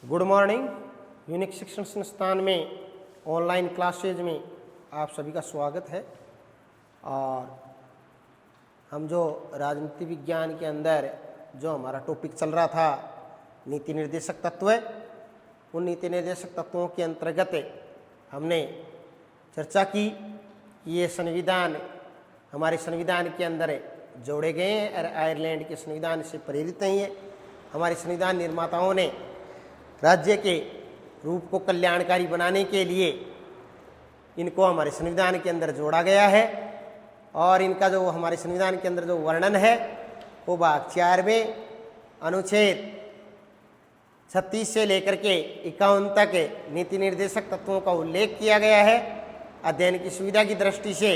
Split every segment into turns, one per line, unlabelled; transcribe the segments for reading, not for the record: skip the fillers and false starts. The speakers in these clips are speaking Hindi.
Good morning. यूनिक शिक्षण संस्थान में ऑनलाइन क्लासेज में आप सभी का स्वागत है। और हम जो राजनीति विज्ञान के अंदर जो हमारा टॉपिक चल रहा था नीति निर्देशक तत्व, उन नीति निर्देशक तत्वों के अंतर्गत हमने चर्चा की कि ये संविधान हमारे संविधान के अंदर जोड़े गए हैं और आयरलैंड के संविधान से प्रेरित हैं। ये हमारे संविधान निर्माताओं ने राज्य के रूप को कल्याणकारी बनाने के लिए इनको हमारे संविधान के अंदर जोड़ा गया है। और इनका जो हमारे संविधान के अंदर जो वर्णन है वो भाग 4 में अनुच्छेद 36 से लेकर के 51 तक नीति निर्देशक तत्वों का उल्लेख किया गया है। अध्ययन की सुविधा की दृष्टि से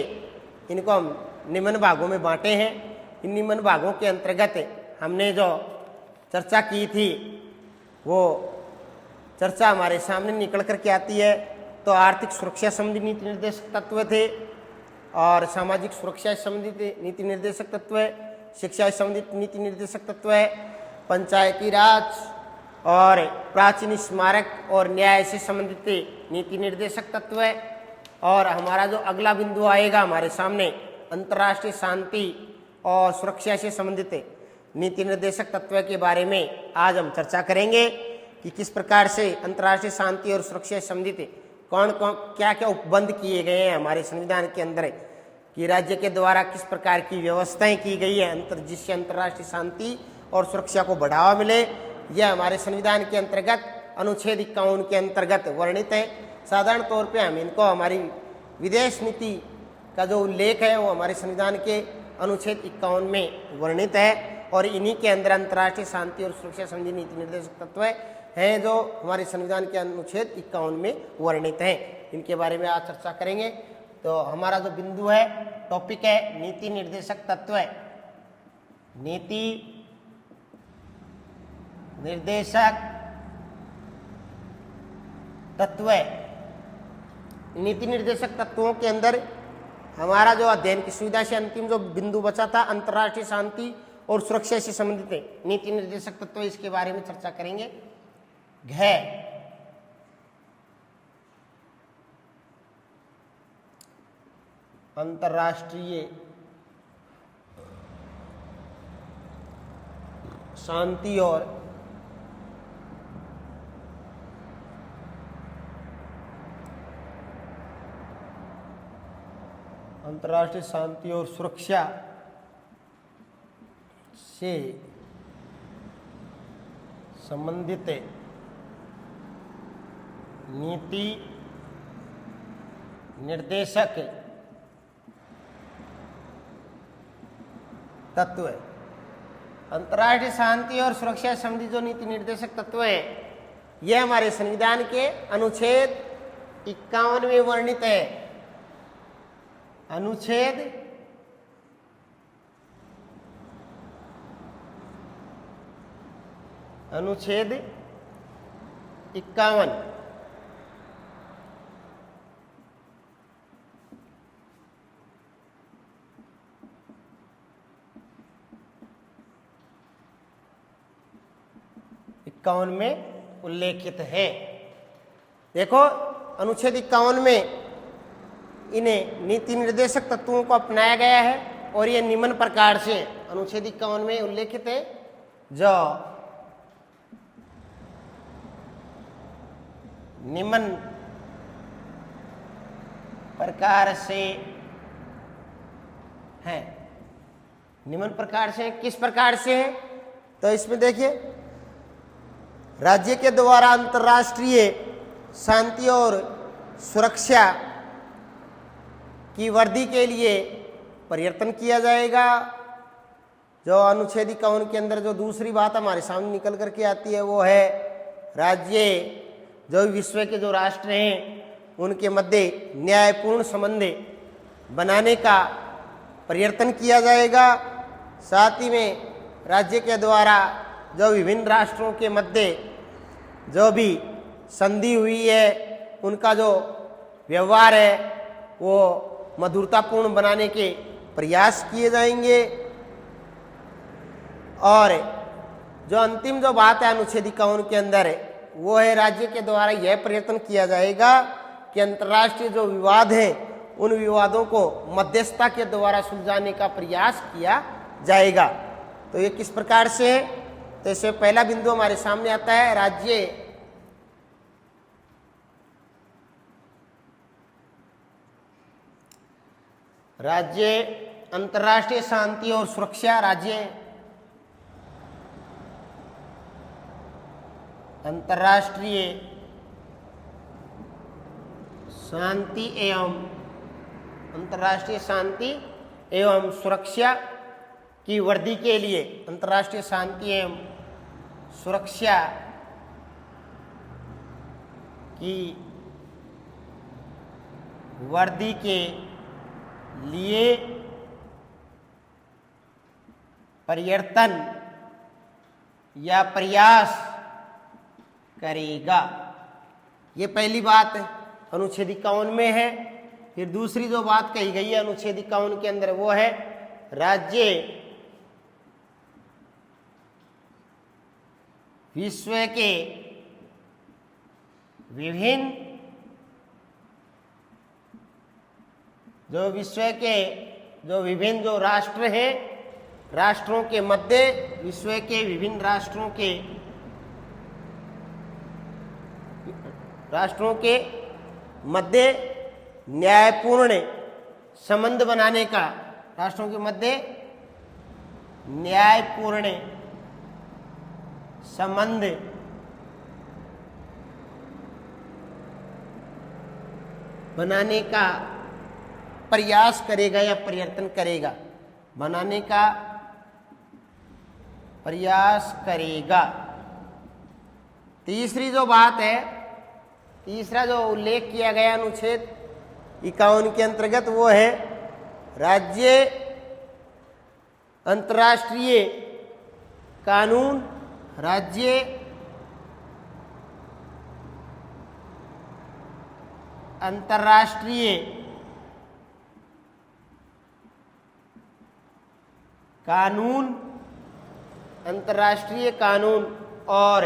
इनको हम निम्न भागों में बांटे हैं। इन निम्न भागों के अंतर्गत हमने जो चर्चा की थी वो चर्चा हमारे सामने निकल करके आती है। तो आर्थिक सुरक्षा संबंधी नीति निर्देशक तत्व थे और सामाजिक सुरक्षा संबंधित नीति निर्देशक तत्व है, शिक्षा संबंधित नीति निर्देशक तत्व है, पंचायती राज और प्राचीन स्मारक और न्याय से संबंधित नीति निर्देशक तत्व है। और हमारा जो अगला बिंदु आएगा हमारे सामने अंतर्राष्ट्रीय शांति और सुरक्षा से संबंधित नीति निर्देशक तत्व के बारे में आज हम चर्चा करेंगे कि किस प्रकार से अंतर्राष्ट्रीय शांति और सुरक्षा से संबंधित कौन कौन क्या क्या उपबंध किए गए हैं हमारे संविधान के अंदर, कि राज्य के द्वारा किस प्रकार की व्यवस्थाएं की गई है जिससे अंतर्राष्ट्रीय शांति और सुरक्षा को बढ़ावा मिले। यह हमारे संविधान के अंतर्गत अनुच्छेद 51 के अंतर्गत वर्णित है। साधारण तौर पे हम इनको हमारी विदेश नीति का जो उल्लेख है वो हमारे संविधान के अनुच्छेद 51 में वर्णित है और इन्हीं के अंदर अंतर्राष्ट्रीय शांति और सुरक्षा संबंधी नीति निर्देशक तत्व हैं जो हमारे संविधान के अनुच्छेद 51 में वर्णित हैं। इनके बारे में आज चर्चा करेंगे। तो हमारा जो बिंदु है टॉपिक है नीति निर्देशक तत्व। नीति निर्देशक तत्व। नीति निर्देशक तत्वों के अंदर हमारा जो अध्ययन की सुविधा से अंतिम जो बिंदु बचा था अंतर्राष्ट्रीय शांति और सुरक्षा से संबंधित नीति निर्देशक तत्व, इसके बारे में चर्चा करेंगे। अंतर्राष्ट्रीय शांति और सुरक्षा से संबंधित नीति निर्देशक तत्व। अंतर्राष्ट्रीय शांति और सुरक्षा संबंधी जो नीति निर्देशक तत्व है यह हमारे संविधान के अनुच्छेद 51 में वर्णित है। अनुच्छेद 51 में उल्लेखित है। देखो अनुच्छेद 51 में इन्हें नीति निर्देशक तत्वों को अपनाया गया है और ये निम्न प्रकार से अनुच्छेद 51 में उल्लेखित है। जो निम्न प्रकार से है। निम्न प्रकार से किस प्रकार से है तो इसमें देखिए, राज्य के द्वारा अंतर्राष्ट्रीय शांति और सुरक्षा की वृद्धि के लिए प्रयत्न किया जाएगा। जो अनुच्छेद 51 के अंदर जो दूसरी बात हमारे सामने निकल करके आती है वो है राज्य जो विश्व के जो राष्ट्र हैं उनके मध्य न्यायपूर्ण संबंध बनाने का प्रयत्न किया जाएगा। साथ ही में राज्य के द्वारा जो विभिन्न राष्ट्रों के मध्य जो भी संधि हुई है उनका जो व्यवहार है वो मधुरतापूर्ण बनाने के प्रयास किए जाएंगे। और जो अंतिम जो बात है अनुच्छेद 51 के अंदर वो है राज्य के द्वारा यह प्रयत्न किया जाएगा कि अंतर्राष्ट्रीय जो विवाद है उन विवादों को मध्यस्थता के द्वारा सुलझाने का प्रयास किया जाएगा। तो ये किस प्रकार से है? तो इससे पहला बिंदु हमारे सामने आता है राज्य अंतर्राष्ट्रीय शांति और सुरक्षा। राज्य अंतर्राष्ट्रीय शांति एवं सुरक्षा की वृद्धि के लिए, अंतर्राष्ट्रीय शांति एवं सुरक्षा की वृद्धि के लिए प्रयत्न या प्रयास करेगा। ये पहली बात अनुच्छेद 51 में है। फिर दूसरी जो बात कही गई है अनुच्छेद 51 के अंदर वो है राज्य विश्व के विभिन्न जो राष्ट्र हैं, राष्ट्रों के मध्य, विश्व के विभिन्न राष्ट्रों के मध्य न्यायपूर्ण संबंध बनाने का, राष्ट्रों के मध्य न्यायपूर्ण संबंध बनाने का प्रयास करेगा या प्रयत्न करेगा, बनाने का प्रयास करेगा। तीसरी जो बात है, तीसरा जो उल्लेख किया गया अनुच्छेद 51 के अंतर्गत वो है राज्य अंतर्राष्ट्रीय कानून, राज्य अंतर्राष्ट्रीय कानून, अंतर्राष्ट्रीय कानून और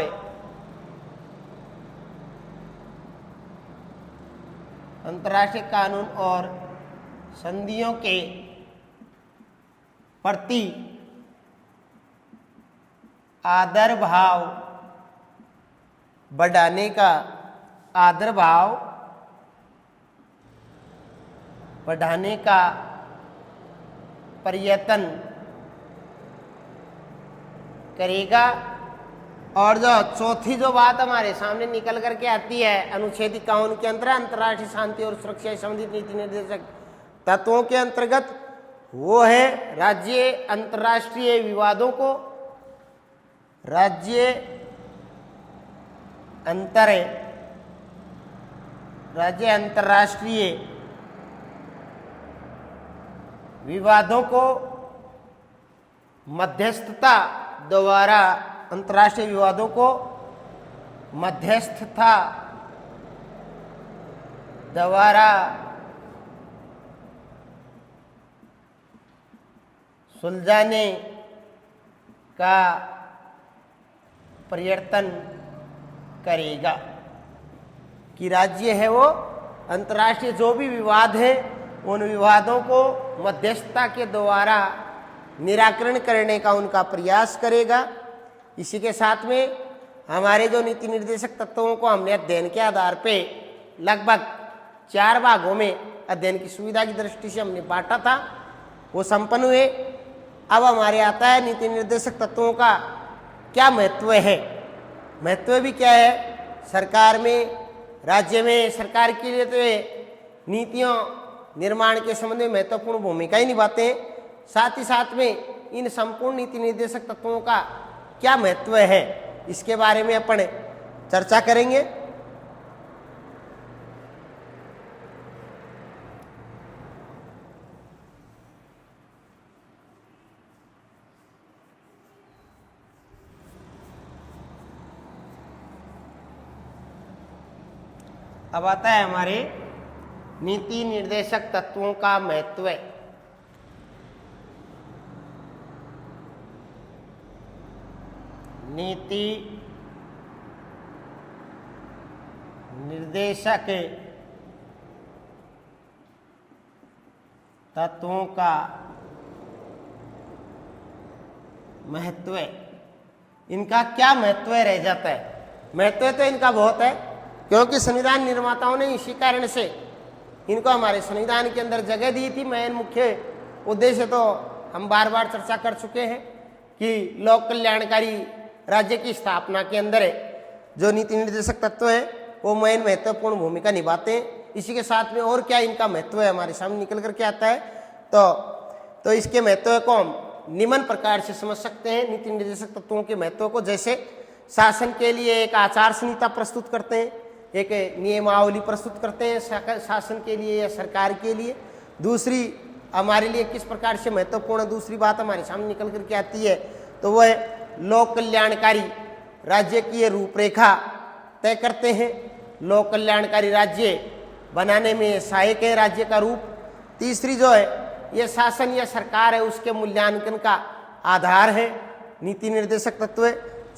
अंतर्राष्ट्रीय कानून और संधियों के प्रति आदर भाव बढ़ाने का, आदर भाव बढ़ाने का प्रयत्न करेगा। और जो चौथी जो बात हमारे सामने निकल करके आती है अनुच्छेद 51 के अंतर्गत अंतर्राष्ट्रीय शांति और सुरक्षा से संबंधित नीति निर्देशक तत्वों के अंतर्गत वो है राज्य अंतर्राष्ट्रीय विवादों को, राज्य अंतर्राष्ट्रीय विवादों को मध्यस्थता द्वारा, अंतर्राष्ट्रीय विवादों को मध्यस्थता द्वारा सुलझाने का प्रयत्न करेगा। कि राज्य है वो अंतर्राष्ट्रीय जो भी विवाद है उन विवादों को मध्यस्थता के द्वारा निराकरण करने का उनका प्रयास करेगा। इसी के साथ में हमारे जो नीति निर्देशक तत्वों को हमने अध्ययन के आधार पे लगभग 4 भागों में अध्ययन की सुविधा की दृष्टि से हमने बांटा था, वो संपन्न हुए। अब हमारे आता है नीति निर्देशक तत्वों का क्या महत्व है। महत्व भी क्या है सरकार में, राज्य में, सरकार के लिए तो ये नीतियों निर्माण के संबंध में महत्वपूर्ण भूमिका ही निभाते हैं। साथ ही साथ में इन संपूर्ण नीति निर्देशक तत्वों का क्या महत्व है इसके बारे में अपन चर्चा करेंगे। अब आता है हमारे नीति निर्देशक तत्वों का महत्व। नीति निर्देशक तत्वों का महत्व, इनका क्या महत्व रह जाता है? महत्व तो इनका बहुत है, क्योंकि संविधान निर्माताओं ने इसी कारण से इनको हमारे संविधान के अंदर जगह दी थी। मेन मुख्य उद्देश्य तो हम बार बार चर्चा कर चुके हैं कि लोक कल्याणकारी राज्य की स्थापना के अंदर जो नीति निर्देशक तत्व है वो मेन महत्वपूर्ण भूमिका निभाते हैं। इसी के साथ में और क्या इनका महत्व है हमारे सामने निकल करके आता है, तो इसके महत्व को हम निम्न प्रकार से समझ सकते हैं। नीति निर्देशक तत्वों के महत्व को, जैसे शासन के लिए एक आचार संहिता प्रस्तुत करते हैं, एक नियमावली प्रस्तुत करते हैं शासन के लिए या सरकार के लिए। दूसरी हमारे लिए किस प्रकार से महत्वपूर्ण दूसरी बात हमारे सामने निकल करके आती है, तो वह है लोक कल्याणकारी राज्य की ये रूपरेखा तय करते हैं। लोक कल्याणकारी राज्य बनाने में सहायक है राज्य का रूप। तीसरी जो है ये शासन या सरकार है उसके मूल्यांकन का आधार है नीति निर्देशक तत्व।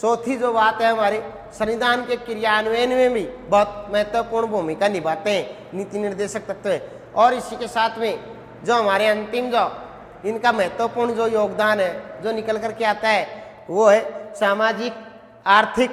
चौथी जो बात है हमारे संविधान के क्रियान्वयन में भी बहुत महत्वपूर्ण भूमिका निभाते हैं नीति निर्देशक तत्व। और इसी के साथ में जो हमारे अंतिम जो इनका महत्वपूर्ण जो योगदान है जो निकल करके आता है वो है सामाजिक आर्थिक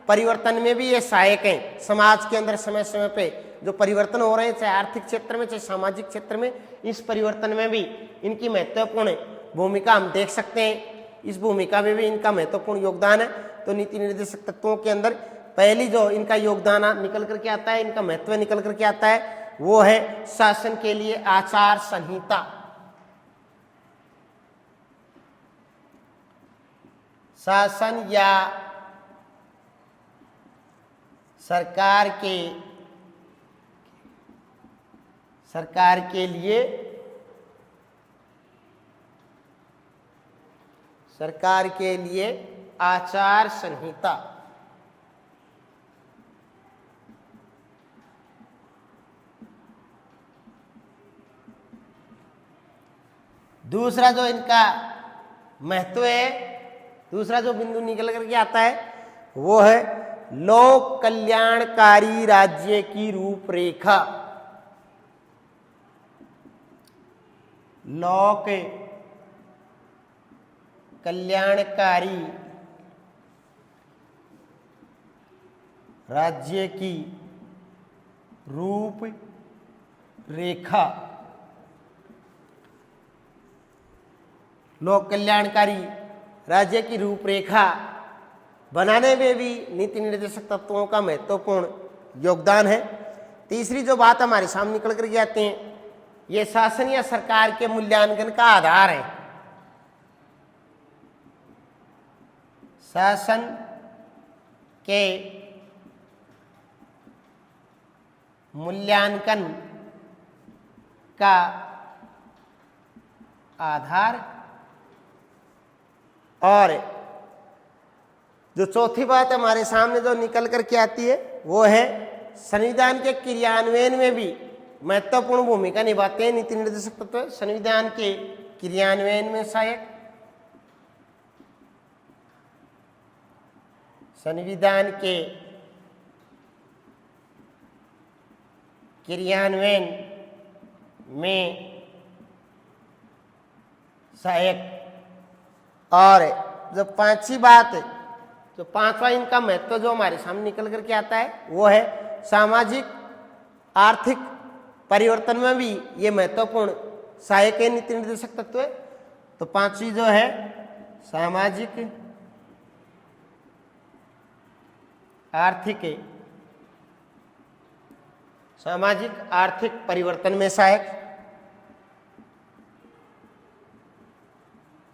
परिवर्तन में भी ये सहायक हैं। समाज के अंदर समय समय पे जो परिवर्तन हो रहे हैं, चाहे आर्थिक क्षेत्र में चाहे सामाजिक क्षेत्र में, इस परिवर्तन में भी इनकी महत्वपूर्ण भूमिका हम देख सकते हैं। इस भूमिका में भी इनका महत्वपूर्ण योगदान है। तो नीति निर्देशक तत्वों के अंदर पहली जो इनका योगदान निकल करके आता है, इनका महत्व निकल करके आता है, वो है शासन के लिए आचार संहिता। शासन या सरकार के लिए आचार संहिता। दूसरा जो इनका महत्व है, दूसरा जो बिंदु निकल करके आता है वो है लोक कल्याणकारी राज्य की रूपरेखा। लोक कल्याणकारी राज्य की रूपरेखा। लोक कल्याणकारी राज्य की रूपरेखा बनाने में भी नीति निर्देशक तत्वों का महत्वपूर्ण योगदान है। तीसरी जो बात हमारे सामने निकल कर आते हैं, ये शासन या सरकार के मूल्यांकन का आधार है। शासन के मूल्यांकन का आधार। और जो चौथी बात हमारे सामने जो निकल करके आती है वो है संविधान के क्रियान्वयन में भी महत्वपूर्ण भूमिका निभाते हैं नीति निर्देशक तत्व। संविधान के क्रियान्वयन में सहायक। संविधान के क्रियान्वयन में सहायक। और जो पांचवी बात है, जो पांचवा इनका महत्व जो हमारे सामने निकल करके आता है वो है सामाजिक आर्थिक परिवर्तन में भी ये महत्वपूर्ण सहायक है नीति निर्देशक तत्व। तो पांचवी जो है सामाजिक आर्थिक परिवर्तन में सहायक।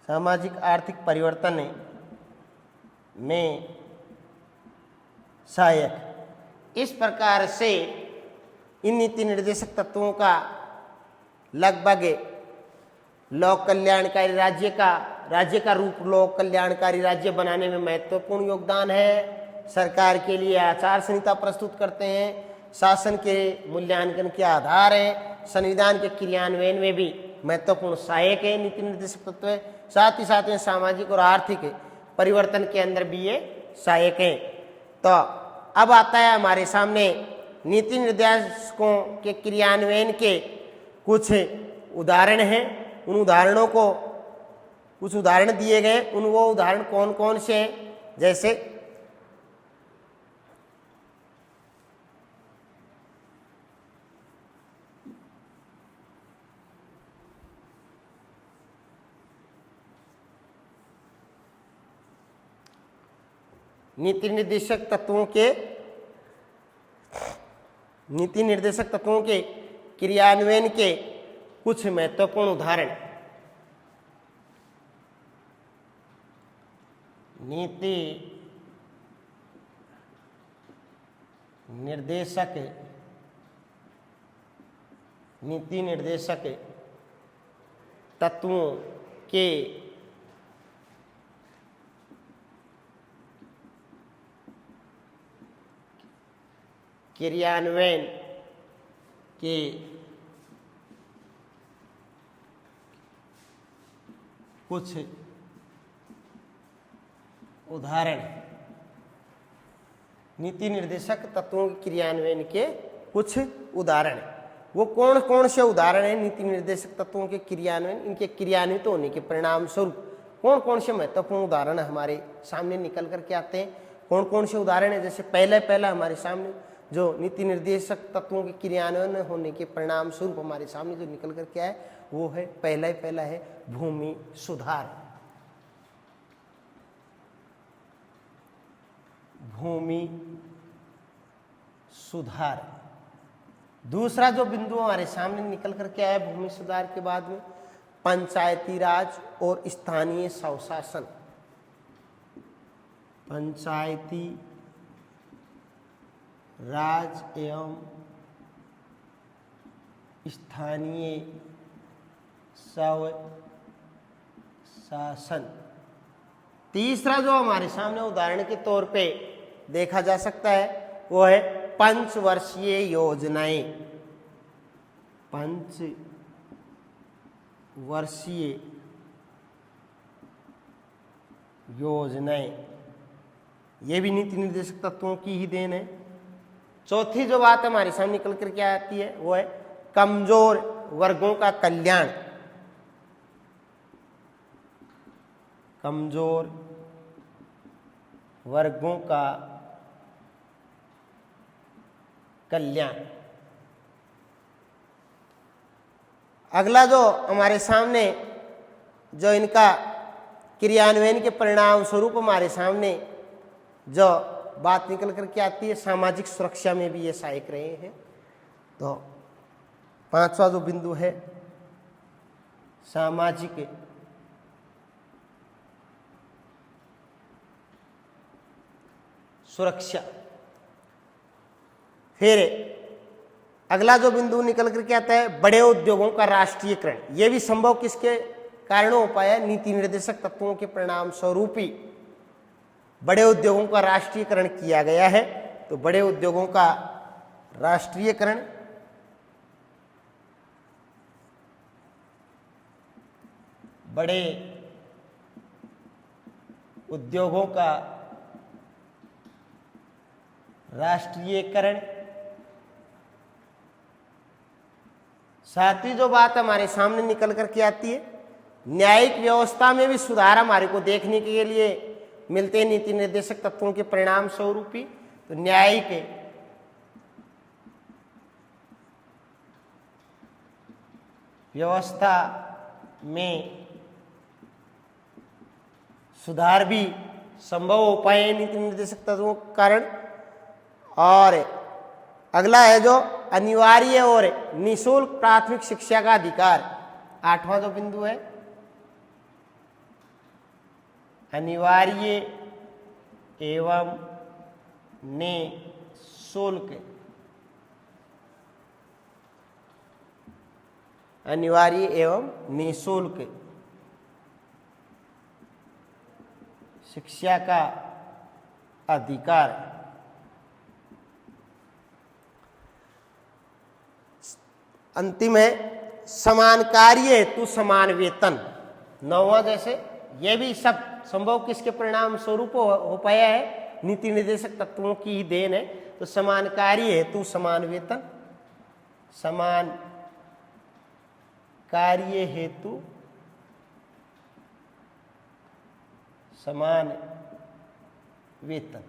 सामाजिक आर्थिक परिवर्तन में सहायक। इस प्रकार से इन नीति निर्देशक तत्वों का लगभग लोक कल्याणकारी राज्य का रूप लोक कल्याणकारी राज्य बनाने में महत्वपूर्ण योगदान है। सरकार के लिए आचार संहिता प्रस्तुत करते हैं, शासन के मूल्यांकन के आधार है, संविधान के क्रियान्वयन में भी महत्वपूर्ण सहायक है नीति निर्देशक तत्व। साथ ही साथ में सामाजिक और आर्थिक परिवर्तन के अंदर भी ये सहायक है। तो अब आता है हमारे सामने नीति निर्देशकों के क्रियान्वयन के कुछ उदाहरण हैं। उन उदाहरणों को कुछ उदाहरण दिए गए, वो उदाहरण कौन कौन से हैं? जैसे नीति निर्देशक तत्वों के क्रियान्वयन के कुछ महत्वपूर्ण उदाहरण। नीति निर्देशक तत्वों के क्रियान्वयन के कुछ उदाहरण। नीति निर्देशक तत्वों के क्रियान्वयन के कुछ उदाहरण, वो कौन कौन से उदाहरण हैं? नीति निर्देशक तत्वों के क्रियान्वयन, इनके क्रियान्वित होने के परिणाम स्वरूप कौन कौन से महत्वपूर्ण उदाहरण हमारे सामने निकल करके आते हैं? कौन कौन से उदाहरण है? जैसे पहला हमारे सामने जो नीति निर्देशक तत्वों के क्रियान्वयन होने के परिणाम स्वरूप हमारे सामने जो निकल करके आए, वो है पहला है भूमि सुधार। भूमि सुधार। दूसरा जो बिंदु हमारे सामने निकल करके आया भूमि सुधार के बाद में, पंचायती राज और स्थानीय स्वशासन। पंचायती राज एवं स्थानीय स्वशासन। तीसरा जो हमारे सामने उदाहरण के तौर पे देखा जा सकता है, वो है पंचवर्षीय योजनाएं। पंचवर्षीय योजनाएं, ये भी नीति निर्देशक तत्वों की ही देन है। चौथी जो बात हमारे सामने निकल करके आती है, वो है कमजोर वर्गों का कल्याण। कमजोर वर्गों का कल्याण। अगला जो हमारे सामने जो इनका क्रियान्वयन के परिणाम स्वरूप हमारे सामने जो बात निकल करके आती है, सामाजिक सुरक्षा में भी ये सहायक रहे हैं। तो पांचवा जो बिंदु है सामाजिक सुरक्षा। फिर अगला जो बिंदु निकल करके आता है बड़े उद्योगों का राष्ट्रीयकरण। यह भी संभव किसके कारण हो पाया? नीति निर्देशक तत्वों के परिणाम स्वरूप ही बड़े उद्योगों का राष्ट्रीयकरण किया गया है। तो बड़े उद्योगों का राष्ट्रीयकरण, बड़े उद्योगों का राष्ट्रीयकरण। साथ ही जो बात हमारे सामने निकल करके आती है, न्यायिक व्यवस्था में भी सुधार हमारे को देखने के लिए मिलते हैं नीति निर्देशक तत्वों के परिणाम स्वरूप ही। तो न्यायिक व्यवस्था में सुधार भी संभव हो पाए नीति निर्देशक तत्वों के कारण। और अगला है जो अनिवार्य और निःशुल्क प्राथमिक शिक्षा का अधिकार। आठवां जो बिंदु है अनिवार्य एवं निःशुल्क, अनिवार्य एवं निःशुल्क शिक्षा का अधिकार। अंतिम है समान कार्य हेतु समान वेतन। नौवां जैसे ये भी सब संभव किसके परिणाम स्वरूप हो पाया है? नीति निर्देशक तत्वों की ही देन है। तो समान कार्य हेतु समान वेतन, समान कार्य हेतु समान वेतन।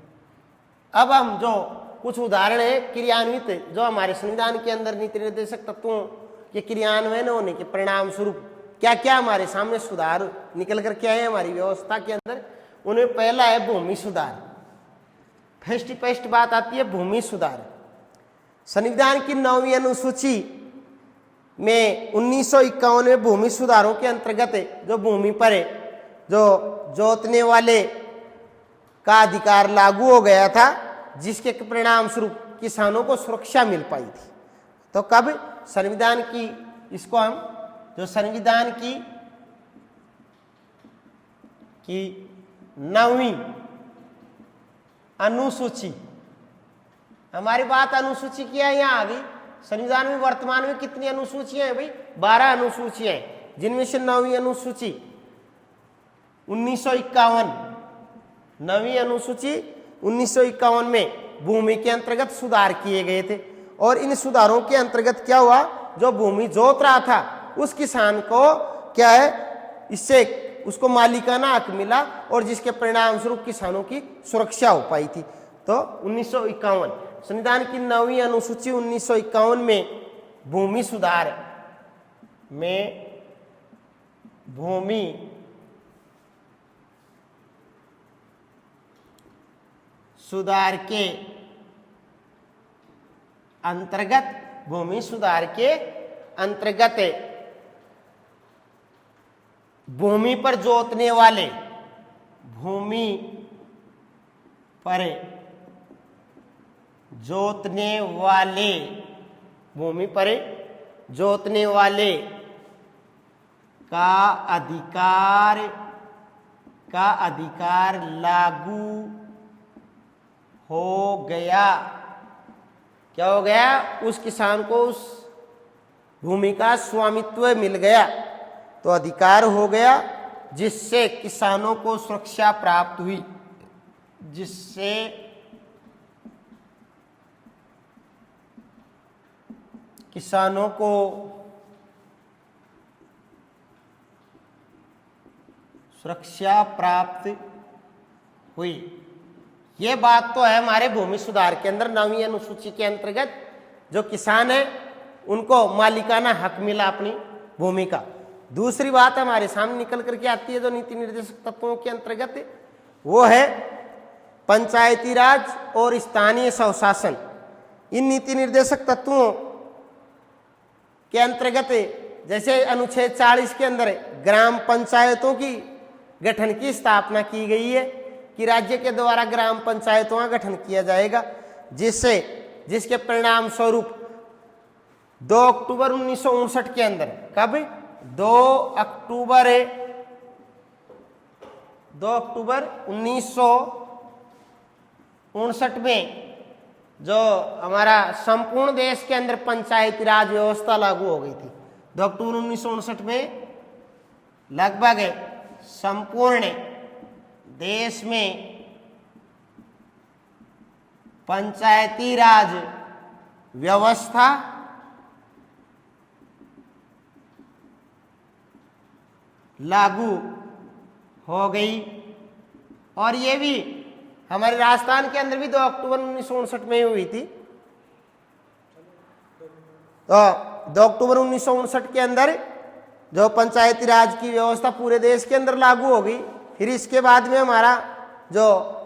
अब हम जो कुछ उदाहरण है क्रियान्वित जो हमारे संविधान के अंदर नीति निर्देशक तत्वों के क्रियान्वयन होने के परिणाम स्वरूप क्या क्या हमारे सामने सुधार निकल कर क्या है हमारी व्यवस्था के अंदर, उनमें पहला है भूमि सुधार। फर्स्ट बात आती है भूमि सुधार। संविधान की 9वीं अनुसूची में 1951 में भूमि सुधारों के अंतर्गत जो भूमि पर जो जोतने वाले का अधिकार लागू हो गया था, जिसके परिणाम स्वरूप किसानों को सुरक्षा मिल पाई थी। तो कब संविधान की, इसको हम जो संविधान की 9वीं अनुसूची, हमारी बात अनुसूची की है, यहाँ आ गई। संविधान में वर्तमान में कितनी अनुसूचियां हैं भाई? 12 अनुसूचियां हैं, जिनमें से 9वीं अनुसूची 1951, 9वीं अनुसूची 1951 में भूमि के अंतर्गत सुधार किए गए थे। और इन सुधारों के अंतर्गत क्या हुआ, जो भूमि जोत रहा था उस किसान को क्या है, इससे उसको मालिकाना हक मिला और जिसके परिणाम स्वरूप किसानों की सुरक्षा हो पाई थी। तो 1951 संविधान की 9वीं अनुसूची 1951 में भूमि सुधार में भूमि सुधार के अंतर्गत, भूमि सुधार के अंतर्गत भूमि पर जोतने वाले, भूमि पर जोतने वाले, भूमि पर जोतने वाले का अधिकार लागू हो गया। क्या हो गया? उस किसान को उस भूमि का स्वामित्व मिल गया, तो अधिकार हो गया, जिससे किसानों को सुरक्षा प्राप्त हुई, जिससे किसानों को सुरक्षा प्राप्त हुई। ये बात तो है हमारे भूमि सुधार के अंदर 9वीं अनुसूची के अंतर्गत जो किसान है उनको मालिकाना हक मिला अपनी भूमि का। दूसरी बात हमारे सामने निकल करके आती है जो नीति निर्देशक तत्वों के अंतर्गत, वो है पंचायती राज और स्थानीय स्वशासन। इन नीति निर्देशक तत्वों के अंतर्गत जैसे अनुच्छेद 40 के अंदर ग्राम पंचायतों की गठन की स्थापना की गई है कि राज्य के द्वारा ग्राम पंचायतों का गठन किया जाएगा, जिसके परिणाम स्वरूप 2 अक्टूबर 1959 के अंदर, कब 2 अक्टूबर 1959 में जो हमारा संपूर्ण देश के अंदर पंचायती राज व्यवस्था लागू हो गई थी। 2 अक्टूबर 1959 में लगभग संपूर्ण देश में पंचायती राज व्यवस्था लागू हो गई। और ये भी हमारे राजस्थान के अंदर भी 2 अक्टूबर 1959 में हुई थी। तो 2 अक्टूबर 1959 के अंदर जो पंचायती राज की व्यवस्था पूरे देश के अंदर लागू हो गई। फिर इसके बाद में हमारा जो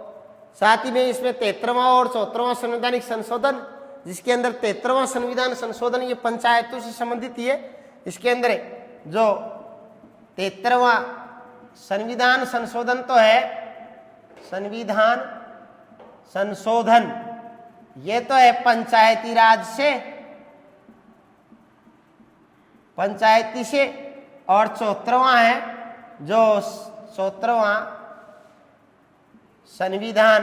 साथ ही में इसमें 73वां और 74वां संवैधानिक संशोधन, जिसके अंदर 73वां संविधान संशोधन ये पंचायतों से संबंधित ही है। इसके अंदर जो 73वां संविधान संशोधन तो है संविधान संशोधन, ये तो है पंचायती राज से, पंचायती से। और 74वां है जो 74वां संविधान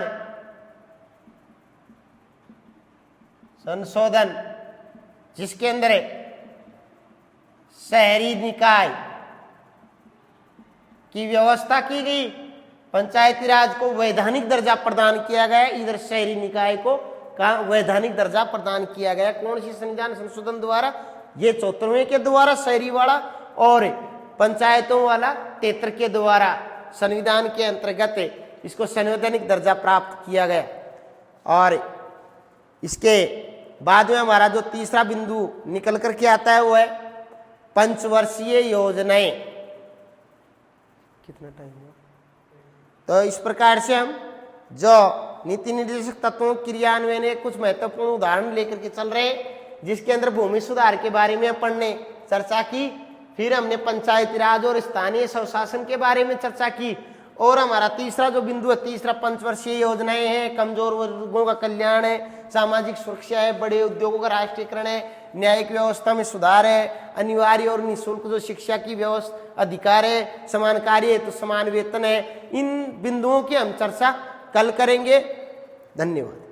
संशोधन, जिसके अंदर शहरी निकाय की व्यवस्था की गई। पंचायती राज को वैधानिक दर्जा प्रदान किया गया, इधर शहरी निकाय को का वैधानिक दर्जा प्रदान किया गया। कौन सी संविधान संशोधन द्वारा? ये 74वें के द्वारा शहरी वाला और पंचायतों वाला 73 के द्वारा संविधान के अंतर्गत इसको संवैधानिक दर्जा प्राप्त किया गया। और इसके बाद में हमारा जो तीसरा बिंदु निकल करके आता है वो है पंचवर्षीय योजनाएं। कितना टाइम हुआ? तो इस प्रकार से हम जो नीति निर्देशक तत्वों क्रियान्वयन के कुछ महत्वपूर्ण उदाहरण लेकर के चल रहे हैं, जिसके अंदर भूमि सुधार के बारे में पढ़ने चर्चा की, फिर हमने पंचायती राज और स्थानीय स्वशासन के बारे में चर्चा की, और हमारा तीसरा जो बिंदु है, तीसरा पंचवर्षीय योजनाएं हैं, कमजोर वर्गों का कल्याण है, सामाजिक सुरक्षा है, बड़े उद्योगों का राष्ट्रीयकरण है, न्यायिक व्यवस्था में सुधार है, अनिवार्य और निःशुल्क जो शिक्षा की व्यवस्था अधिकार है, समान कार्य है तो समान वेतन है। इन बिंदुओं की हम चर्चा कल करेंगे। धन्यवाद।